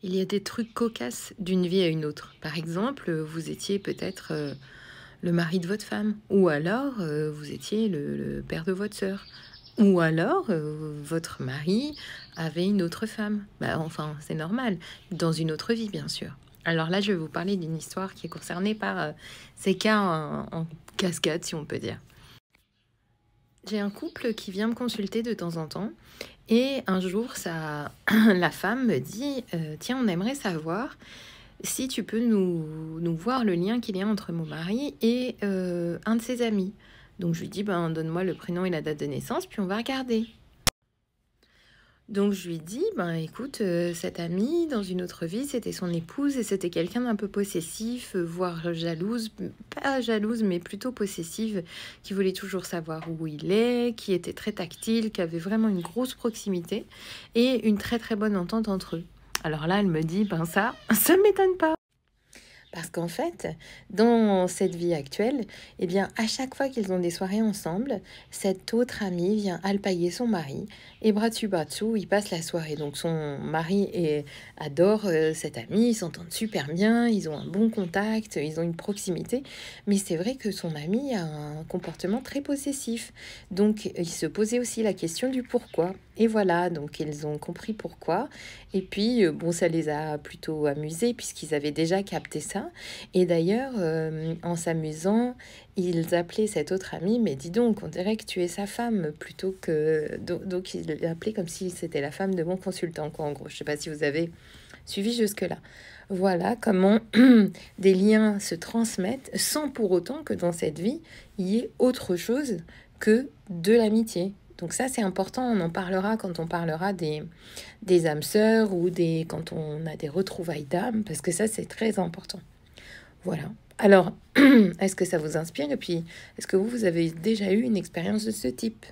Il y a des trucs cocasses d'une vie à une autre. Par exemple, vous étiez peut-être le mari de votre femme, ou alors vous étiez le père de votre sœur, ou alors votre mari avait une autre femme. Bah, enfin, c'est normal, dans une autre vie, bien sûr. Alors là, je vais vous parler d'une histoire qui est concernée par ces cas en cascade, si on peut dire. J'ai un couple qui vient me consulter de temps en temps et un jour, la femme me dit tiens, on aimerait savoir si tu peux nous voir le lien qu'il y a entre mon mari et un de ses amis. Donc je lui dis ben, donne-moi le prénom et la date de naissance, puis on va regarder. Donc je lui dis, ben écoute, cette amie, dans une autre vie, c'était son épouse et c'était quelqu'un d'un peu possessif, voire jalouse, pas jalouse, mais plutôt possessive, qui voulait toujours savoir où il est, qui était très tactile, qui avait vraiment une grosse proximité et une très très bonne entente entre eux. Alors là, elle me dit, ben ça m'étonne pas. Parce qu'en fait, dans cette vie actuelle, eh bien, à chaque fois qu'ils ont des soirées ensemble, cet autre ami vient alpaguer son mari et bras dessus bras dessous, ils passent la soirée. Donc son mari adore cet ami, ils s'entendent super bien, ils ont un bon contact, ils ont une proximité. Mais c'est vrai que son ami a un comportement très possessif. Donc il se posait aussi la question du pourquoi. Et voilà, donc ils ont compris pourquoi. Et puis, bon, ça les a plutôt amusés puisqu'ils avaient déjà capté ça. Et d'ailleurs, en s'amusant, ils appelaient cette autre amie, mais dis donc, on dirait que tu es sa femme plutôt que... Donc, ils l'appelaient comme si c'était la femme de mon consultant, quoi, en gros. Je sais pas si vous avez suivi jusque-là. Voilà comment des liens se transmettent sans pour autant que dans cette vie, il y ait autre chose que de l'amitié. Donc ça, c'est important, on en parlera quand on parlera des âmes sœurs ou quand on a des retrouvailles d'âmes, parce que ça, c'est très important. Voilà. Alors, est-ce que ça vous inspire? Et puis, est-ce que vous avez déjà eu une expérience de ce type?